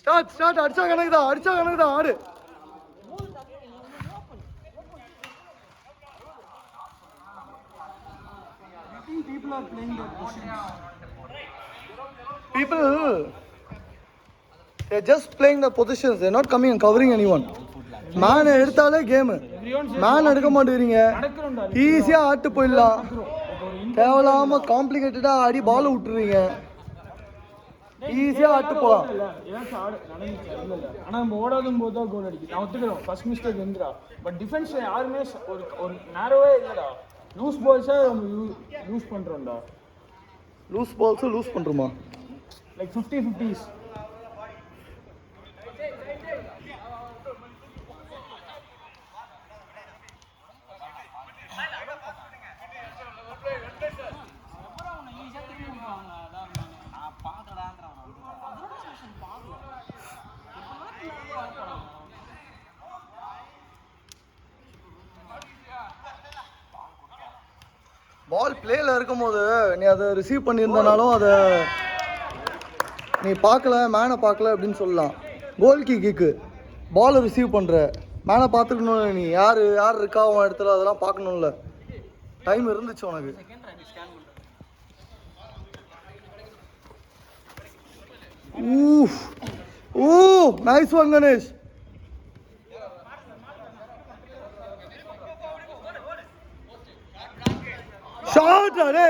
Start அடிச்சா கணக்கு தான் ஆடு. People are playing their positions. People, they're just playing the positions. They're not coming and covering anyone. Man எடுத்தாலே game. Man எடுக்க மாட்டேங்கிறீங்க. ஈஸியாக ஆட்டு போயிடலாம். தேவையில்லாம காம்ப்ளிகேட்டடாக ஆடி பால் விட்டுறீங்க. ஈஸியாக ஆட்டு போகலாம். ஆனால் நம்ம ஓடாதும் போது தான் கோல் அடிக்குது. நான் ஒத்துக்கிறோம் ஃபர்ஸ்ட் மிஸ்டேக் வந்துடா. பட் டிஃபென்ஸில் யாருமே ஒரு நேரோவே இல்லைடா. லூஸ் பால்ஸை நம்ம யூஸ் பண்ணுறோம்டா. லூஸ் பால்ஸும் லூஸ் பண்ணுறோமா? Like 50-50s. பால் பிளேயில் இருக்கும்போது நீ அதை ரிசீவ் பண்ணியிருந்தனாலும் அதை நீ பார்க்கல, மேனை பார்க்கல அப்படின்னு சொல்லலாம். கோல் கிக்கு பாலை ரிசீவ் பண்ணுற மேனை பார்த்துக்கணும். நீ யார் இருக்கா அவன் இடத்துல அதெல்லாம் பார்க்கணும்ல. டைம் இருந்துச்சு உனக்கு. Nice one Ganesh. ஷாட் அடே.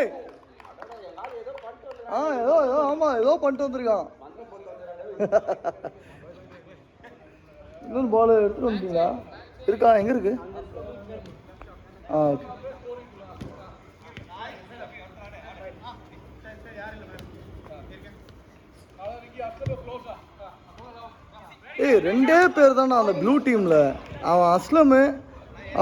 ஏதோ ஆமாம் ஏதோ பண்ணிட்டு வந்திருக்கான். இன்னொன்று பால் எடுத்துகிட்டு வந்துட்டீங்களா? இருக்கா? எங்கே இருக்கு? ரெண்டே பேர் தானே அந்த ப்ளூ டீமில். அவன் அஸ்லமு,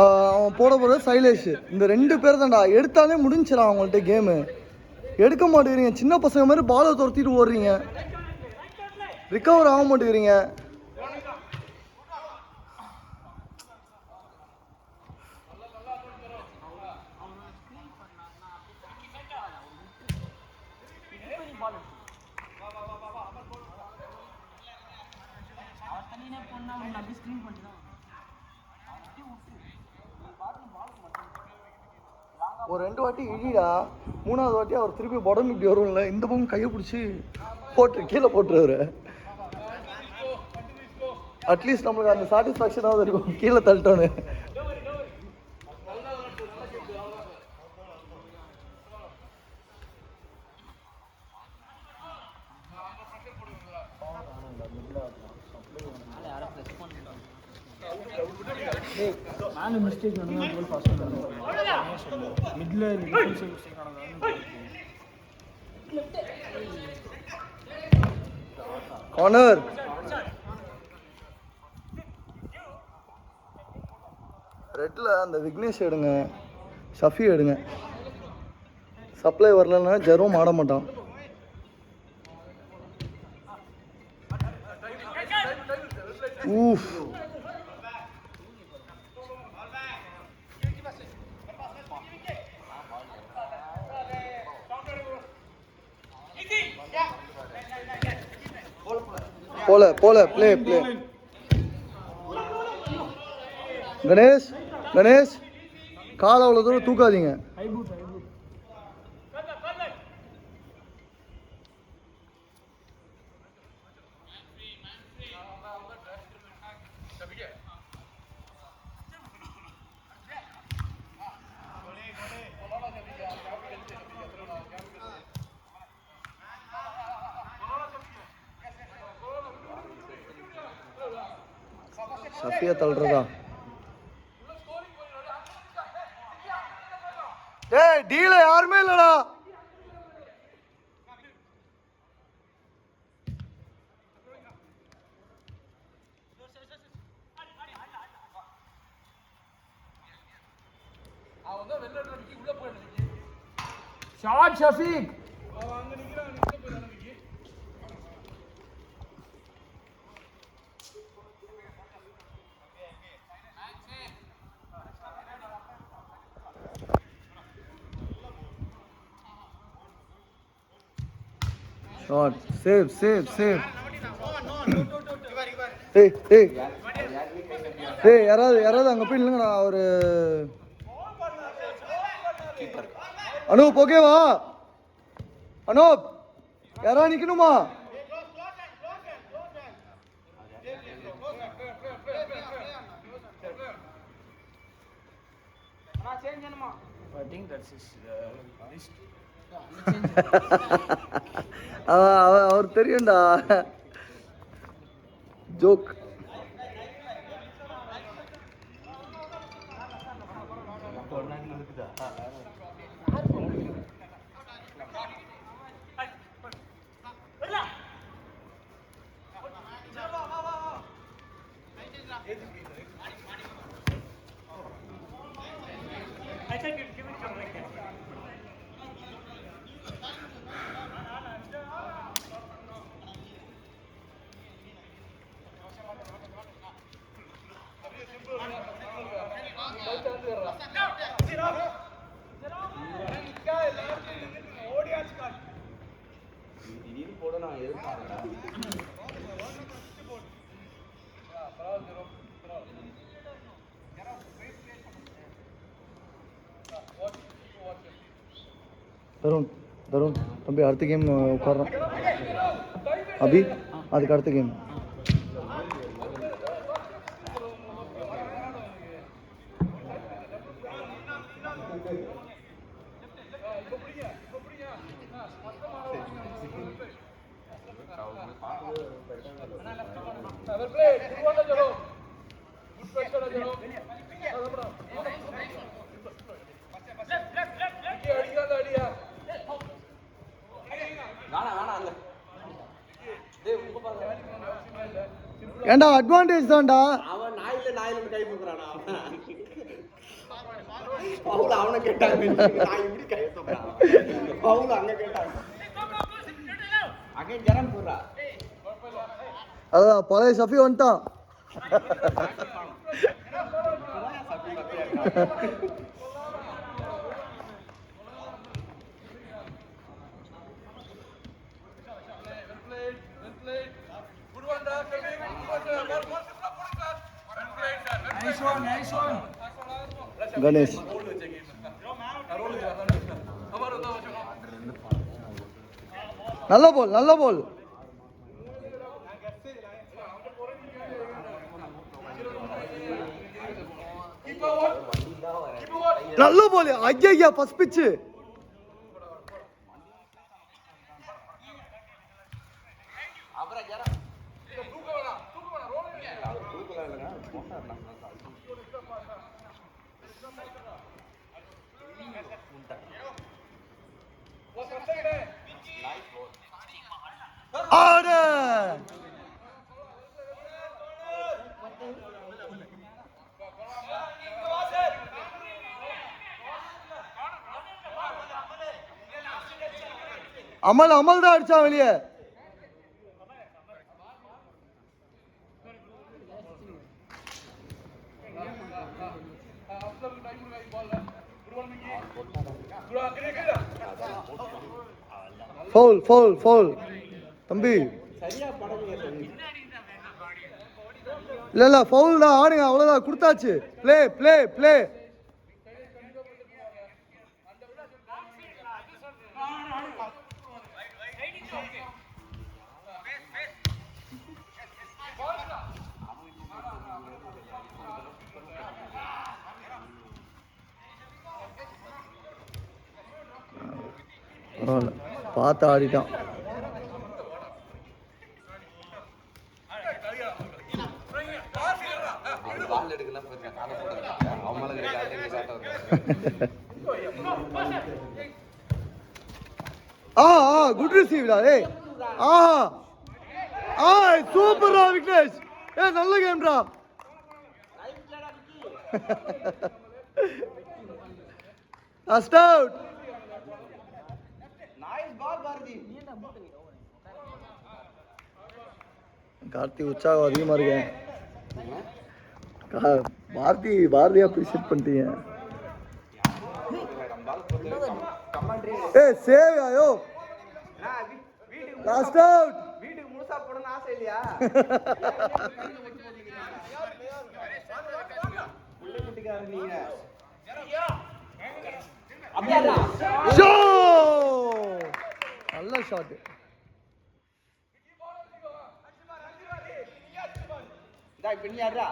அவன் போட போகிற சைலேஷ். இந்த 2 பேர் தான்டா. எடுத்தாலே முடிஞ்சிடா அவங்கள்ட்ட கேமு. எடுக்க மாட்டேங்கிறீங்க. சின்ன பசங்க மாதிரி பாலை துரத்திட்டு ஓடுறீங்க. ரிகவர் ஆக மாட்டேங்கிறீங்க. ஒரு 2 வாட்டி இழிடா. 3வது வாட்டி அவர் திருப்பி உடம்பு இப்படி வரும்ல, இந்த பக்கம் கையை பிடிச்சி கீழே போட்டுருவாரு. அட்லீஸ்ட் நம்மளுக்கு அந்த சாட்டிஸ்ஃபேக்ஷனாவது இருக்கும் கீழே தள்ளிட்டோன்னு. மேன் மிஸ்டேக் நடந்தா கோல் ஃபாஸ்ட் நடந்துரும். மிட்ல டிஃபென்சிவ் மிஸ்டேக் நடந்தா கார்னர். ரெட்ல அந்த விக்னேஷ் எடுங்க, ஷஃபி எடுங்க. சப்ளை வரலன்னா ஜெரோம் ஆட மாட்டான். ஊஃப். போல ப்ளே கணேஷ் காலை அவ்வளோ தூரம் தூக்காதீங்க. சஃபியா தள்ளுறதா? டேய் டீல யாருமே இல்லடா. ஷாட் ஷஃபீக். Shot. Save. ஏய் ஏய் ஏய் யாராவது அங்கே போய் இல்லைங்கண்ணா ஒரு அனூப் ஓகேவா அனூப் யாரா நிற்கணுமா I think that's his list. அவர் தெரியும்டா ஜோக் தருண் தருண் தம்பி அடுத்த கேம் உட்கார்றோம் அபி அதுக்கு அடுத்த கேம் ஏண்டா அட்வான்டேஜ் தான்டா அவன் நாயில கை தூக்குறானா பவுல் அவனை கேட்டாங்க நான் இப்படி கை தூக்குறான் பவுல் அங்க கேட்டாங்க அகைன் ஜரம் போறா அதான் பழைய சஃபி வந்துட்டான் Nice one. கணேஷ் நல்ல போல் நல்ல போல் ஐயா ஃபர்ஸ்ட் பிட்ச் அமல் தான் அடிச்சான் வெளியே ஃபவுல் தம்பி இல்ல ஃபவுல் தான் ஆடுங்க அவ்வளவுதான் கொடுத்தாச்சு ப்ளே பரவாயில்ல பார்த்து ஆடிட்டான் குட் ரிசீவ்டா ஏய் சூப்பர்ரா விக்னேஷ் நல்ல கேம்டா லாஸ்ட் அவுட் கார்த்தி உற்சாகம் அதிகமா இருக்கேன் பாரதியா அப்ரிஷியேட் பண்ணிட்டீங்க சேவ் ஆயோ லாஸ்ட் அவுட் வீட்டுக்கு முழுசா போடணும் ஆசை இல்லையா புள்ள குட்டிக்காரங்க நீங்க அப்படியாடா ஷோ நல்ல ஷாட் டேய் பின்னியாடா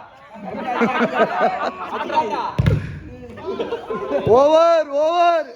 ஓவர்